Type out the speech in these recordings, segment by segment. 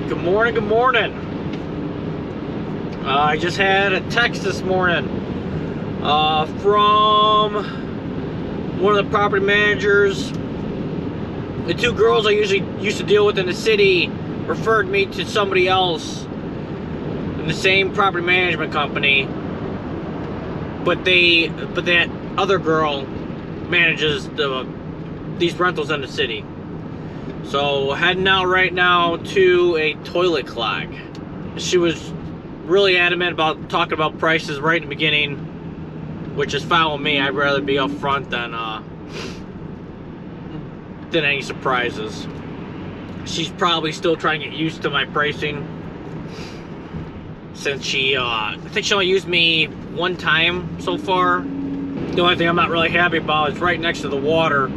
Good morning, good morning. I just had a text this morning from one of the property managers. The two girls I usually used to deal with in the city referred me to somebody else in the same property management company, but that other girl manages these rentals in the city. So heading out right now to a toilet clog. She was really adamant about talking about prices right in the beginning, which is fine with me. I'd rather be up front than any surprises. She's probably still trying to get used to my pricing, since she I think she only used me one time so far. The only thing I'm not really happy about is right next to the water.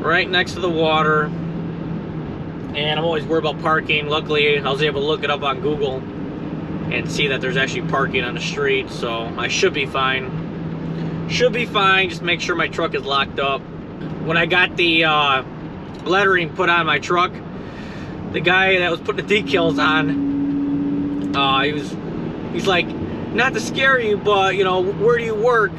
Right next to the water, and I'm always worried about parking. Luckily, I was able to look it up on Google and see that there's actually parking on the street, so I should be fine. Should be fine, just make sure my truck is locked up. When I got the lettering put on my truck, the guy that was putting the decals on, he's like, not to scare you, but, you know, where do you work?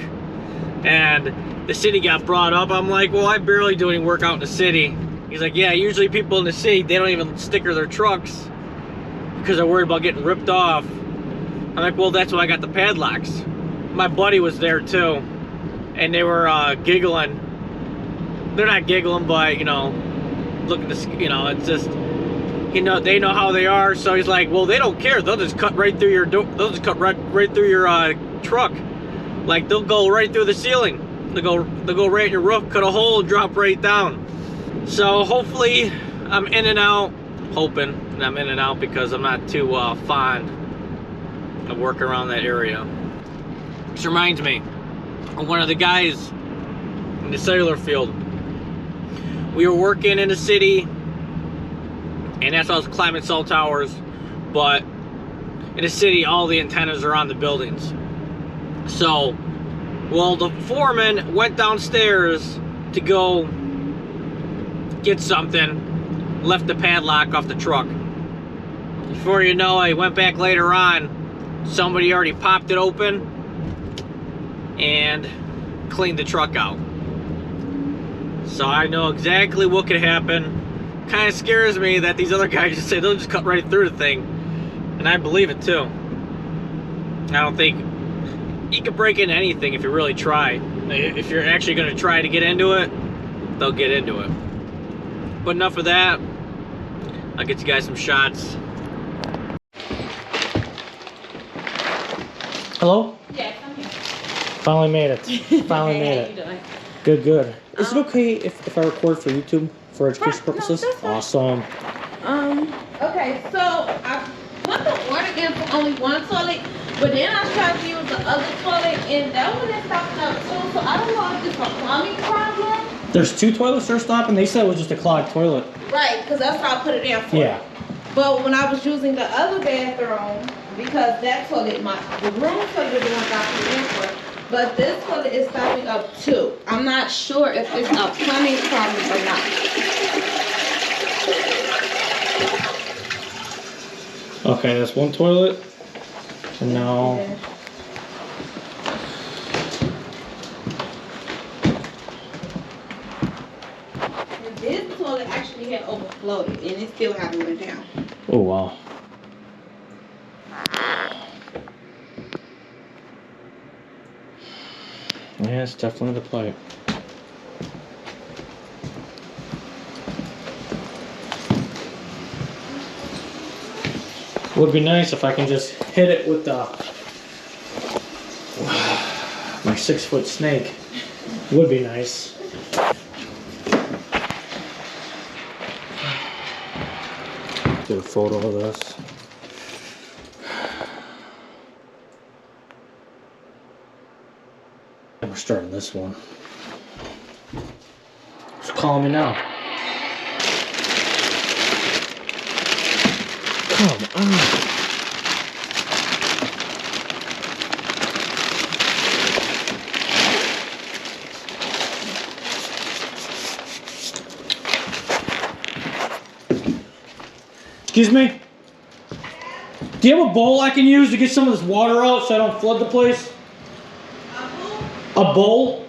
And the city got brought up. I'm like, well, I barely do any work out in the city. He's like, yeah, usually people in the city, they don't even sticker their trucks because they're worried about getting ripped off. I'm like, well, that's why I got the padlocks. My buddy was there too, and they were giggling. They're not giggling, but, you know, looking to, you know, it's just, you know, they know how they are. So he's like, well, they don't care. They'll just cut right through your door. They'll just cut right through your truck. Like, they'll go right through the ceiling. They'll go right in your roof, cut a hole, drop right down. So hopefully I'm in and out. Hoping I'm in and out because I'm not too fond of working around that area. This reminds me of one of the guys in the cellular field. We were working in the city, and that's why I was climbing cell towers. But in the city, all the antennas are on the buildings. So, well, the foreman went downstairs to go get something, left the padlock off the truck. Before you know it, he went back later on, somebody already popped it open and cleaned the truck out. So I know exactly what could happen. Kind of scares me that these other guys just say they'll just cut right through the thing. And I believe it too. I don't think you can break into anything if you really try. If you're actually going to try to get into it, they'll get into it. But enough of that. I'll get you guys some shots. Hello? Yes, I'm here. Finally made it. Finally made it. How you doing? Good, good. Is it okay if I record for YouTube for education purposes? No, awesome. Okay, so I put the order in for only one toilet, but then I tried to use the other toilet, and that one is stopping up too, so I don't know if it's a plumbing problem. There's two toilets that are stopping? They said it was just a clogged toilet. Right, because that's what I put it in for. Yeah. But when I was using the other bathroom, because that toilet, the room toilet is the one I put it in for, but this toilet is stopping up too. I'm not sure if it's a plumbing problem or not. Okay, that's one toilet. And now... Yeah. And this toilet actually had overflowed and it still hasn't went down. Oh, wow. Yeah, it's definitely the pipe. Would be nice if I can just hit it with my 6-foot snake. Would be nice. Get a photo of this. And we're starting this one. Just calling me now. Come on. Excuse me? Do you have a bowl I can use to get some of this water out so I don't flood the place? A bowl?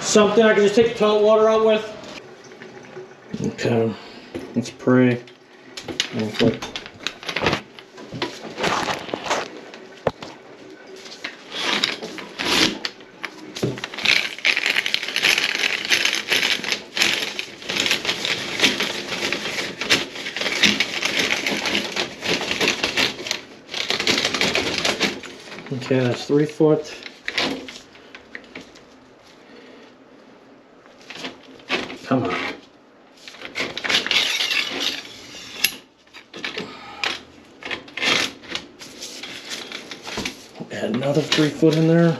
Something I can just take the toilet water out with? Okay, let's pray. Okay, that's 3 foot. Come on. Add another 3 foot in there.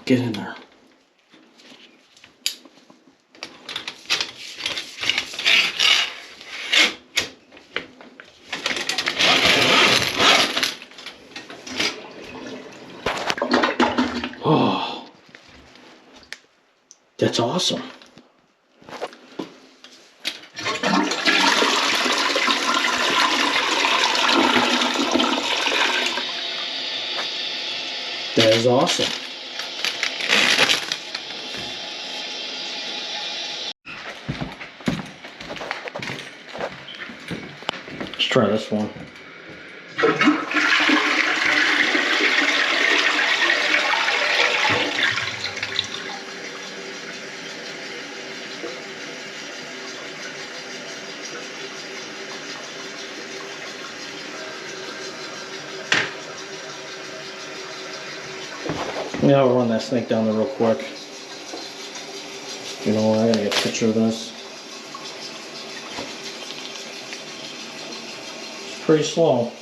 Get in there. Oh, that's awesome. That is awesome. Let's try this one. Yeah, I'll run that snake down there real quick. You know, I gotta get a picture of this. It's pretty slow.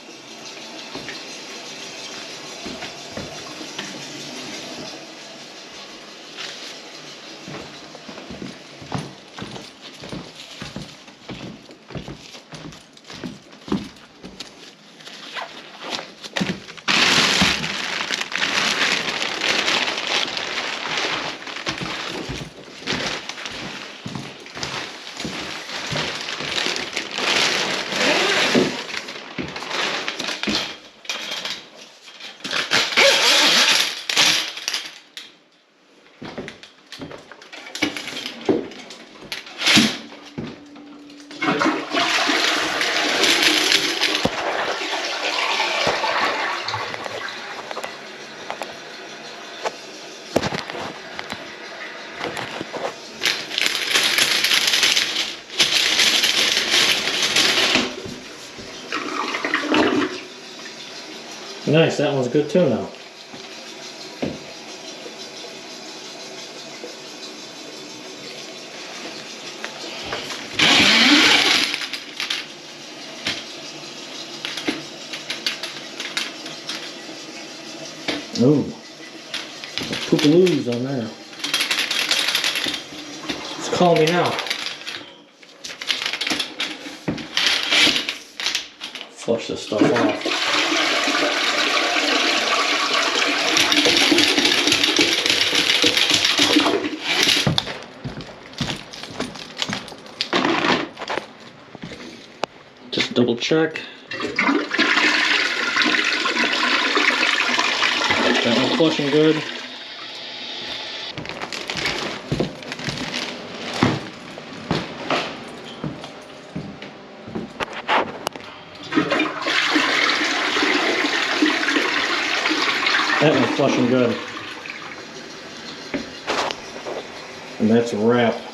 Nice, that one's good too now. Ooh, poopaloos on there. It's calling me now. Flush this stuff off. double check. That one's flushing good. That one's flushing good. And that's a wrap.